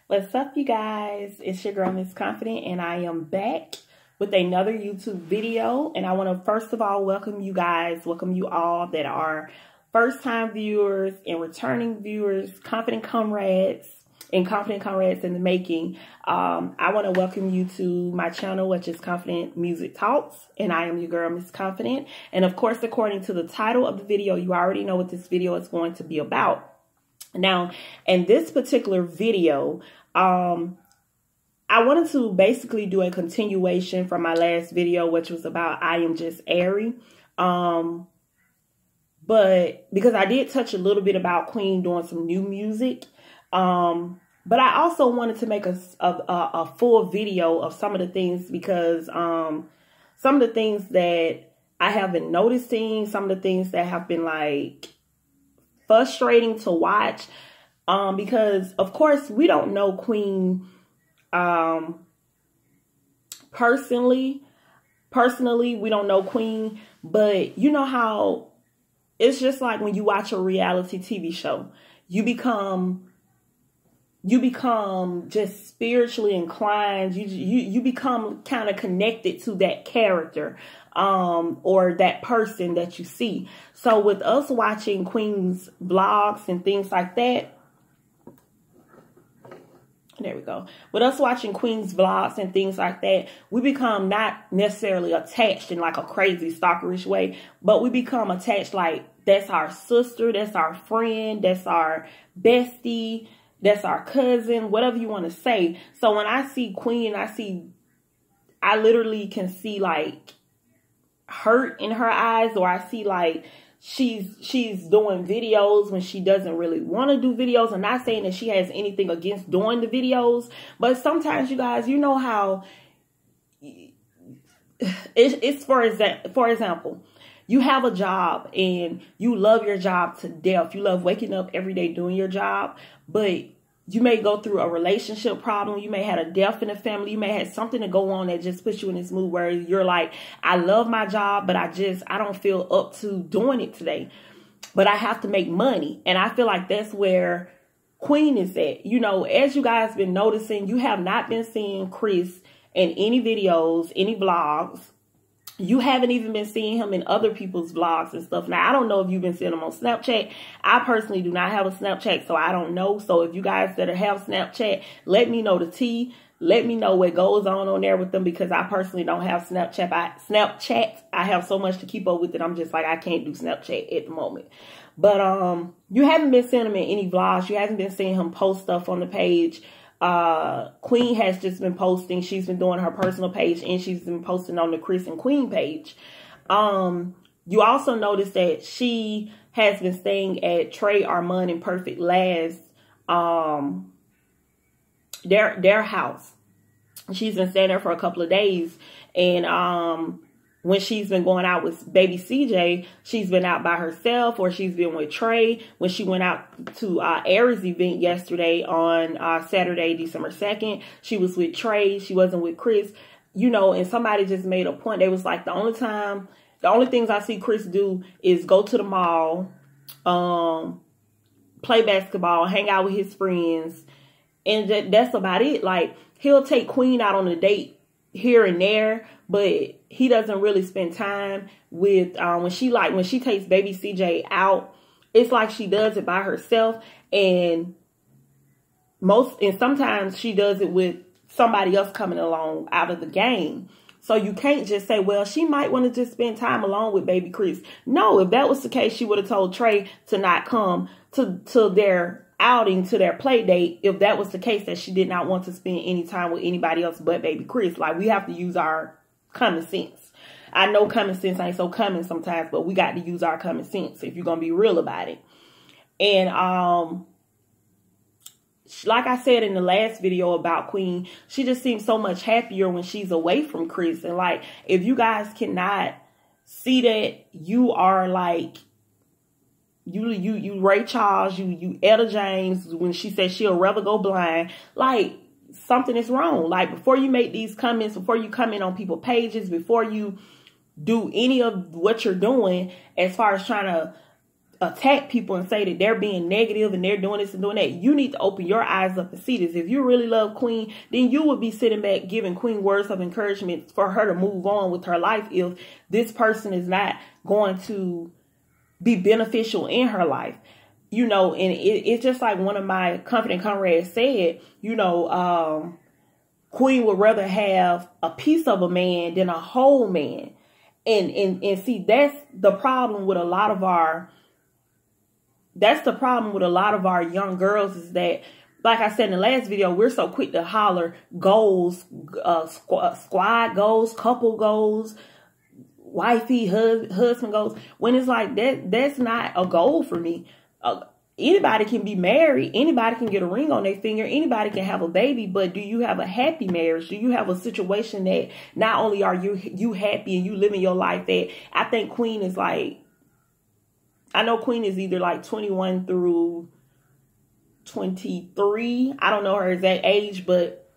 What's up, you guys? It's your girl, Miss Confident, and I am back with another YouTube video. And I want to first of all welcome you all that are first-time viewers and returning viewers, confident comrades in the making. I want to welcome you to my channel, which is Confident Music Talks, and I am your girl, Miss Confident. And of course, according to the title of the video, you already know what this video is going to be about. Now, in this particular video, I wanted to basically do a continuation from my last video, which was about I Am Just Airy. But because I did touch a little bit about Queen doing some new music, but I also wanted to make a full video of some of the things, because some of the things that I have been noticing, some of the things that have been like frustrating to watch, because of course we don't know Queen personally we don't know Queen, but you know how it's just like when you watch a reality TV show, you become just spiritually inclined. You become kind of connected to that character or that person that you see. So with us watching Queen's vlogs and things like that, there we go. With us watching Queen's vlogs and things like that, we become not necessarily attached in like a crazy stalkerish way, but we become attached like that's our sister, that's our friend, that's our bestie, that's our cousin, whatever you want to say. So when I see Queen, I literally can see like hurt in her eyes, or I see like she's doing videos when she doesn't really want to do videos. I'm not saying that she has anything against doing the videos, but sometimes, you guys, you know how it's for example, you have a job and you love your job to death. You love waking up every day doing your job, but you may go through a relationship problem. You may have a death in the family. You may have something to go on that just puts you in this mood where you're like, I love my job, but I don't feel up to doing it today, but I have to make money. And I feel like that's where Queen is at. You know, as you guys been noticing, you have not been seeing Chris in any videos, any vlogs. You haven't even been seeing him in other people's vlogs and stuff. Now, I don't know if you've been seeing him on Snapchat. I personally do not have a Snapchat, so I don't know. So if you guys that have Snapchat, let me know the tea. Let me know what goes on there with them, because I personally don't have Snapchat. I have so much to keep up with it. I'm just like, I can't do Snapchat at the moment. But you haven't been seeing him in any vlogs. You haven't been seeing him post stuff on the page. Queen has just been posting. She's been doing her personal page, and she's been posting on the Chris and Queen page. You also notice that she has been staying at Trey, Armand, and Perfect Last, their house. She's been staying there for a couple of days, and when she's been going out with baby CJ, she's been out by herself, or she's been with Trey. When she went out to Aries event yesterday on Saturday, December 2nd, she was with Trey. She wasn't with Chris. You know, and somebody just made a point. They was like, the only things I see Chris do is go to the mall, play basketball, hang out with his friends, and that's about it. Like, he'll take Queen out on a date here and there, but he doesn't really spend time with when she takes baby CJ out. It's like she does it by herself, and sometimes she does it with somebody else coming along out of the game. So you can't just say, well, she might want to just spend time alone with baby Chris. No, if that was the case, she would have told Trey to not come to their outing, to their play date, if that was the case, that she did not want to spend any time with anybody else but baby Chris. Like, we have to use our common sense. I know common sense ain't so common sometimes, but we got to use our common sense if you're gonna be real about it. And like I said in the last video about Queen, she just seems so much happier when she's away from Chris. And like, if you guys cannot see that, you are like, you Ray Charles, you Etta James, when she said she'll rather go blind, like, something is wrong. Like, before you make these comments, before you comment on people's pages, before you do any of what you're doing as far as trying to attack people and say that they're being negative and they're doing this and doing that. You need to open your eyes up and see this. If you really love Queen, then you would be sitting back giving Queen words of encouragement for her to move on with her life if this person is not going to be beneficial in her life. You know, and it's just like one of my confident comrades said, you know, Queen would rather have a piece of a man than a whole man. And see, that's the problem with a lot of our young girls, is that, like I said in the last video, we're so quick to holler goals, squad goals, couple goals, wifey, husband goals, when it's like that's not a goal for me. Anybody can be married. Anybody can get a ring on their finger. Anybody can have a baby. But do you have a happy marriage? Do you have a situation that not only are you happy and you living your life, that I think Queen is like, I know Queen is either like 21 through 23. I don't know her exact age, but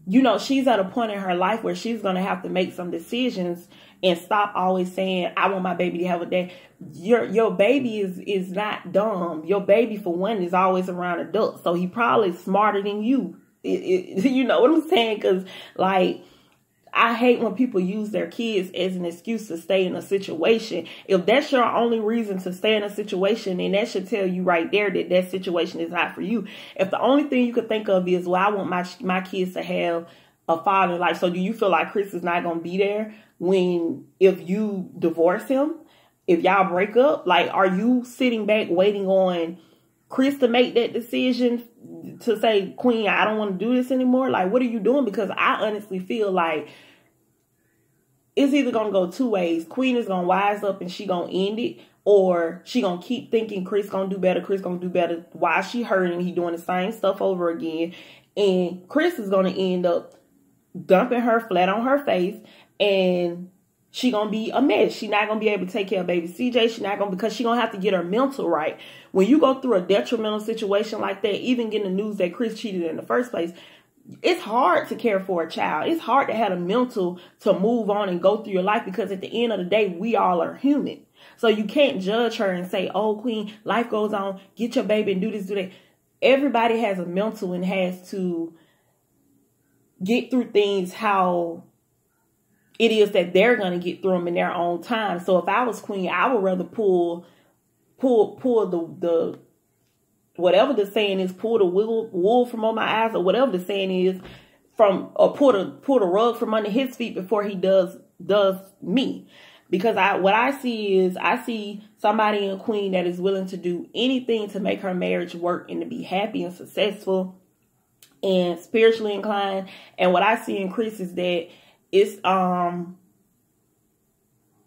you know, she's at a point in her life where she's going to have to make some decisions and stop always saying, I want my baby to have a dad. Your baby is not dumb. Your baby, for one, is always around adults. So he probably smarter than you. You know what I'm saying? Because, like, I hate when people use their kids as an excuse to stay in a situation. If that's your only reason to stay in a situation, then that should tell you right there that that situation is not for you. If the only thing you could think of is, well, I want my kids to have a father in life. So do you feel like Chris is not going to be there if you divorce him? If y'all break up, like, are you sitting back waiting on Chris to make that decision to say, Queen, I don't want to do this anymore? Like, what are you doing? Because I honestly feel like it's either going to go two ways. Queen is going to wise up and she going to end it, or she going to keep thinking Chris going to do better. Chris going to do better. Why she hurting? He doing the same stuff over again. And Chris is going to end up dumping her flat on her face, and she gonna be a mess. She not gonna be able to take care of baby CJ. She not gonna, because she gonna have to get her mental right. When you go through a detrimental situation like that, even getting the news that Chris cheated in the first place, it's hard to care for a child. It's hard to have the mental to move on and go through your life, because at the end of the day, we all are human. So you can't judge her and say, oh, Queen, life goes on, get your baby and do this, do that. Everybody has a mental and has to get through things how it is that they're going to get through them in their own time. So if I was Queen, I would rather pull the whatever the saying is, pull the wool from on my eyes, or whatever the saying is, or pull the rug from under his feet before he does me. Because what I see somebody in Queen that is willing to do anything to make her marriage work and to be happy and successful and spiritually inclined. And what I see in Chris is that it's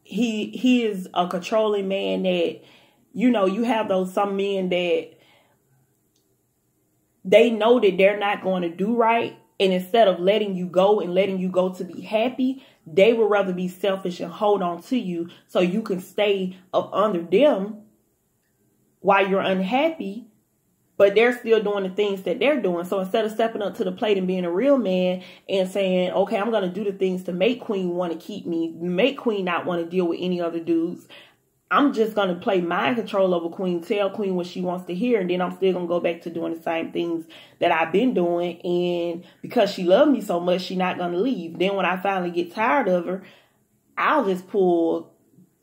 he is a controlling man, that, you know, you have some men that they know that they're not going to do right, and instead of letting you go to be happy, they would rather be selfish and hold on to you so you can stay up under them while you're unhappy. But they're still doing the things that they're doing. So instead of stepping up to the plate and being a real man and saying, okay, I'm going to do the things to make Queen want to keep me, make Queen not want to deal with any other dudes, I'm just going to play mind control over Queen, tell Queen what she wants to hear, and then I'm still going to go back to doing the same things that I've been doing. And because she loved me so much, she's not going to leave. Then when I finally get tired of her, I'll just pull,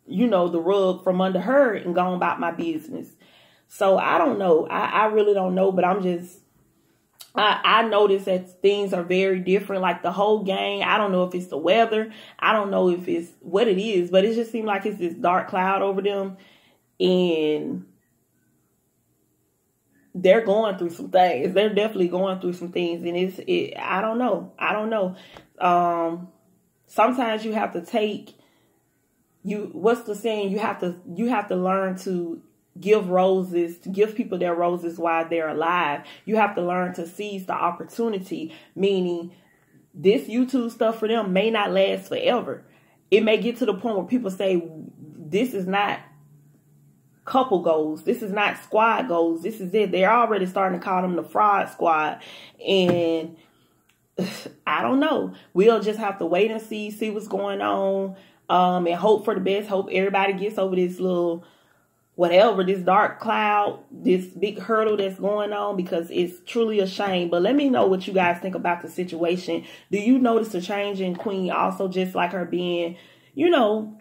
the rug from under her and go about my business. So I don't know. I really don't know, but I notice that things are very different. Like the whole gang, I don't know if it's the weather. I don't know if it's what it is, but it just seems like it's this dark cloud over them. And they're going through some things. They're definitely going through some things. And I don't know. Sometimes you have to what's the saying? You have to learn to give people their roses while they're alive. You have to learn to seize the opportunity, meaning this YouTube stuff for them may not last forever. It may get to the point where people say, this is not couple goals. This is not squad goals. This is it. They're already starting to call them the fraud squad. And I don't know. We'll just have to wait and see what's going on, and hope for the best. Hope everybody gets over this little whatever, this dark cloud, this big hurdle that's going on, because it's truly a shame. But let me know what you guys think about the situation. Do you notice a change in Queen also, just like her being, you know,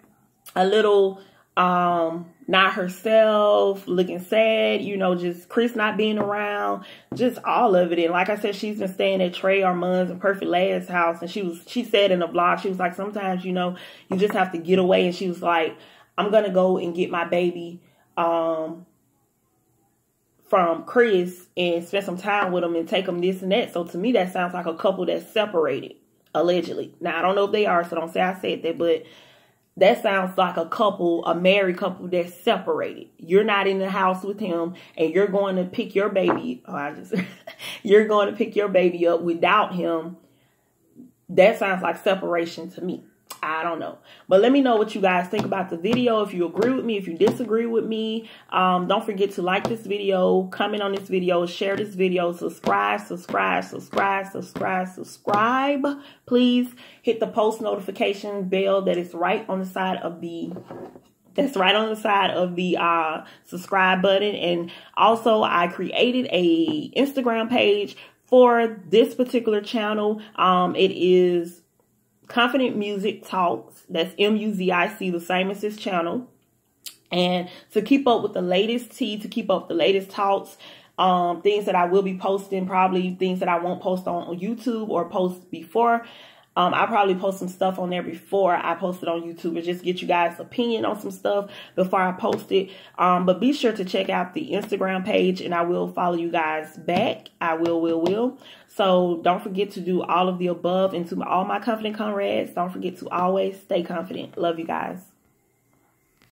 a little not herself, looking sad, you know, just Chris not being around, just all of it. And like I said, she's been staying at Trey Armand's and Perfect Lad's house, and she said in the vlog, she was like, sometimes, you know, you just have to get away. And she was like, I'm gonna go and get my baby from Chris and spend some time with him and take him this and that. So to me, that sounds like a couple that's separated, allegedly. Now, I don't know if they are, so don't say I said that, but that sounds like a couple, a married couple that's separated. You're not in the house with him, and you're going to pick your baby. You're going to pick your baby up without him. That sounds like separation to me. I don't know. But let me know what you guys think about the video. If you agree with me, if you disagree with me. Don't forget to like this video, comment on this video, share this video, subscribe. Please hit the post notification bell that is right on the side of the subscribe button. And also, I created a Instagram page for this particular channel. It is Confident Music Talks. That's MUZIC, the same as this channel. And to keep up with the latest tea, to keep up with the latest talks, things that I will be posting, probably things that I won't post on YouTube or post before. I'll probably post some stuff on there before I post it on YouTube, and just get you guys' opinion on some stuff before I post it. But be sure to check out the Instagram page, and I will follow you guys back. I will. So don't forget to do all of the above. And to all my confident comrades, don't forget to always stay confident. Love you guys.